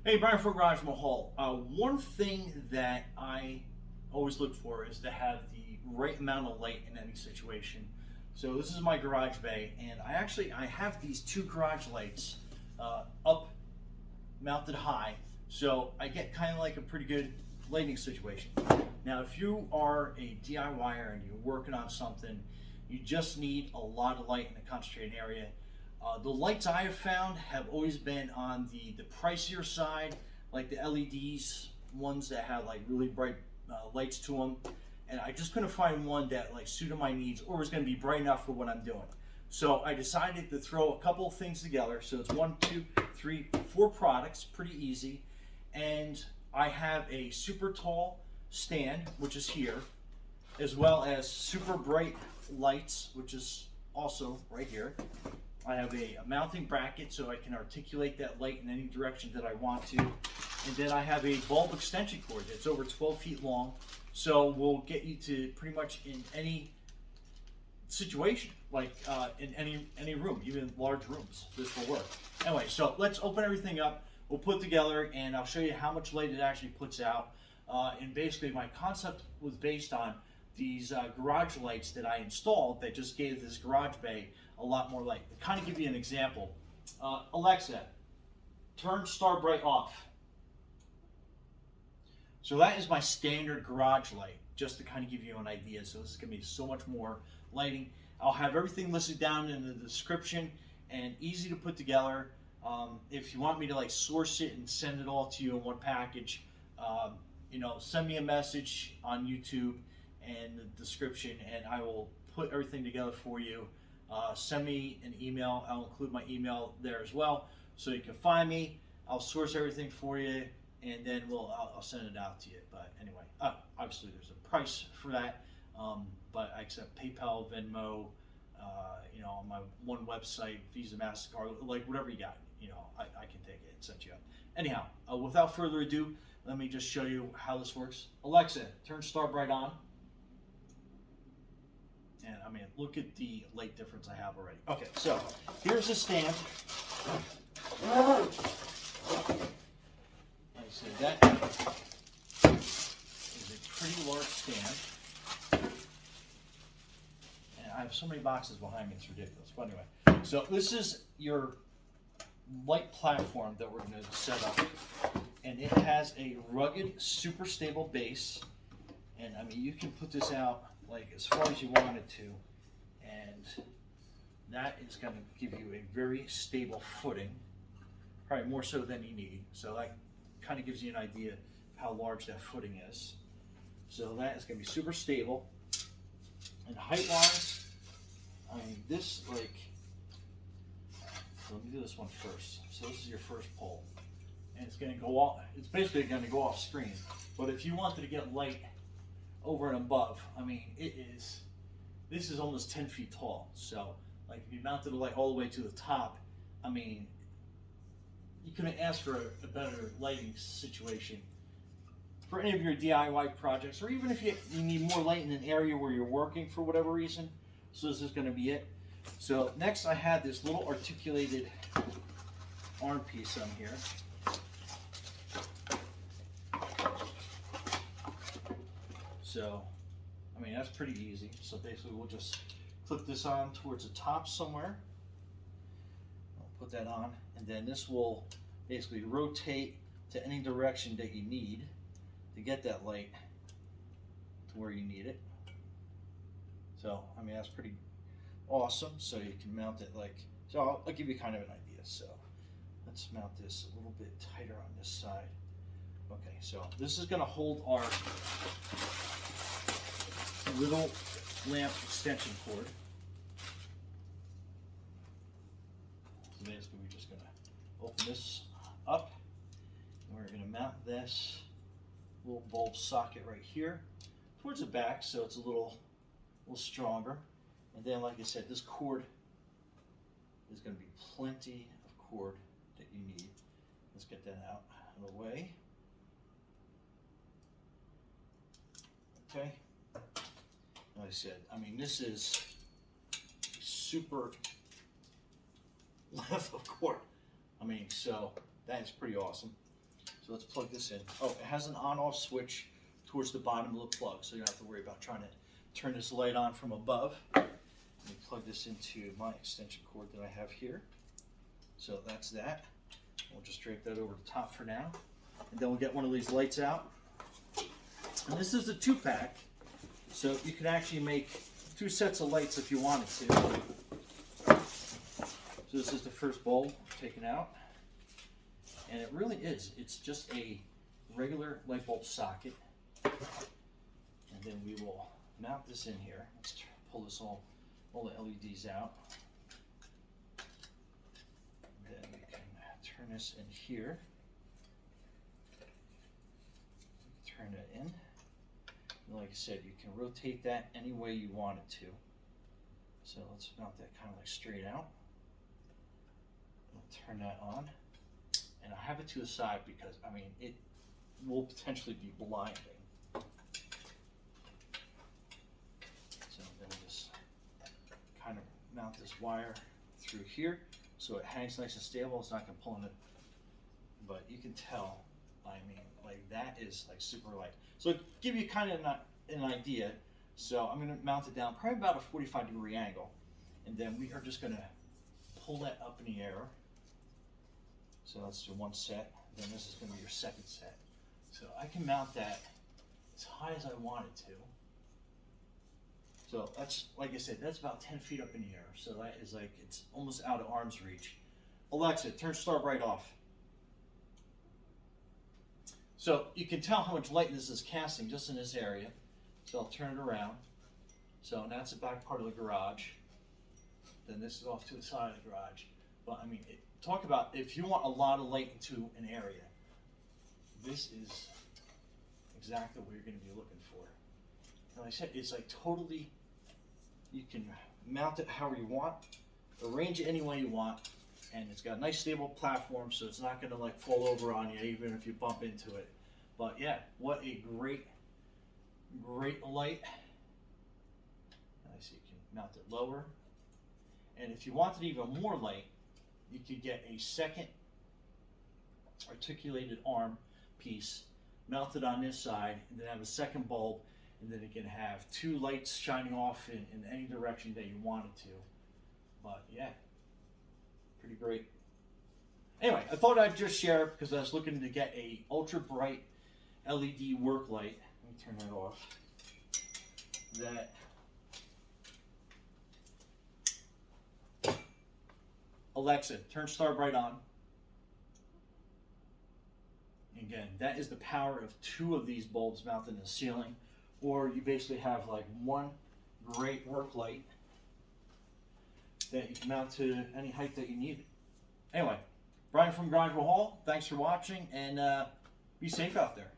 Hey, Brian for Garage Mahal. One thing that I always look for is to have the right amount of light in any situation. So this is my garage bay, and I have these two garage lights up, mounted high, so I get kind of like a pretty good lighting situation. Now, if you are a DIYer and you're working on something, you just need a lot of light in a concentrated area. The lights I have found have always been on the pricier side, like the LEDs, ones that have like really bright lights to them. And I just couldn't find one that like suited my needs or was going to be bright enough for what I'm doing. So I decided to throw a couple of things together. So it's 1, 2, 3, 4 products, pretty easy. And I have a super tall stand, which is here, as well as super bright lights, which is also right here. I have a mounting bracket so I can articulate that light in any direction that I want to. And then I have a bulb extension cord that's over 12 feet long. So we'll get you to pretty much in any situation, like in any room, even large rooms, this will work. Anyway, so let's open everything up. We'll put together and I'll show you how much light it actually puts out. And basically my concept was based on these garage lights that I installed that just gave this garage bay a lot more light. To kind of give you an example, Alexa, turn Star Bright off. So that is my standard garage light, just to kind of give you an idea. So this is going to be so much more lighting. I'll have everything listed down in the description and easy to put together. If you want me to like source it and send it all to you in one package, send me a message on YouTube and the description, and I will put everything together for you. Send me an email. I'll include my email there as well, so you can find me. I'll source everything for you, and then I'll send it out to you. But anyway, obviously there's a price for that, but I accept PayPal, Venmo, on my one website, Visa, MasterCard, like whatever you got. I can take it and set you up. Anyhow, without further ado, let me just show you how this works. Alexa, turn Star Bright on. And I mean, look at the light difference I have already. Okay, so here's the stand. Like I said, that is a pretty large stand. And I have so many boxes behind me, it's ridiculous. But anyway, so this is your light platform that we're going to set up. And it has a rugged, super stable base. And I mean, you can put this out like as far as you want it to, and that is going to give you a very stable footing, probably more so than you need. So that kind of gives you an idea of how large that footing is. So that is going to be super stable. And height wise, I mean, this let me do this one first. So this is your first pole, and it's going to go off. It's basically going to go off screen. But if you wanted to get light over and above, I mean, this is almost 10 feet tall. So like if you mounted the light all the way to the top, I mean, you couldn't ask for a better lighting situation for any of your DIY projects, or even if you need more light in an area where you're working for whatever reason. So this is going to be it. So next I have this little articulated arm piece on here. So, I mean, that's pretty easy. So basically we'll just clip this on towards the top somewhere. I'll put that on, and then this will basically rotate to any direction that you need to get that light to where you need it. So, I mean, that's pretty awesome. So you can mount it like, so I'll give you kind of an idea. So let's mount this a little bit tighter on this side. Okay, so this is going to hold our little lamp extension cord. So basically we're just going to open this up, and we're going to mount this little bulb socket right here towards the back, so it's a little stronger. And then, like I said, this cord is going to be plenty of cord that you need. Let's get that out of the way. Okay. Like I said, I mean, this is super length of cord. I mean, so that is pretty awesome. So let's plug this in. Oh, it has an on-off switch towards the bottom of the plug, so you don't have to worry about trying to turn this light on from above. Let me plug this into my extension cord that I have here. So that's that. We'll just drape that over the top for now. And then we'll get one of these lights out. And this is a 2-pack, so you can actually make 2 sets of lights if you wanted to. So this is the first bulb taken out. And it really is. It's just a regular light bulb socket. And then we will mount this in here. Let's pull this all the LEDs out. And then we can turn this in here. Turn it in. And like I said, you can rotate that any way you want it to. So let's mount that kind of like straight out. I'll turn that on. And I have it to the side because, I mean, it will potentially be blinding. So then we just kind of mount this wire through here so it hangs nice and stable. It's not going to pull in it. But you can tell, I mean, like that is like super light. So give you kind of an idea. So I'm going to mount it down probably about a 45-degree angle. And then we are just going to pull that up in the air. So that's your one set, then this is going to be your second set. So I can mount that as high as I want it to. So that's, like I said, that's about 10 feet up in the air. So that is like, it's almost out of arm's reach. Alexa, turn Star Bright off. So you can tell how much light this is casting just in this area. So I'll turn it around. So that's the back part of the garage. Then this is off to the side of the garage. But I mean, talk about if you want a lot of light into an area, this is exactly what you're going to be looking for. And like I said, it's like totally, you can mount it however you want, arrange it any way you want, and it's got a nice stable platform, so it's not going to like fall over on you even if you bump into it. But yeah, what a great light. I see you can mount it lower, and if you wanted even more light, you could get a second articulated arm piece mounted on this side, and then have a second bulb, and then it can have 2 lights shining off in any direction that you wanted to. But yeah, pretty great. Anyway, I thought I'd just share because I was looking to get a ultra bright LED work light. Let me turn that off. That Alexa, turn Star Bright on. Again, that is the power of 2 of these bulbs mounted in the ceiling, or you basically have like one great work light that you can mount to any height that you need. Anyway, Brian from Grindwell Hall, thanks for watching, and be safe out there.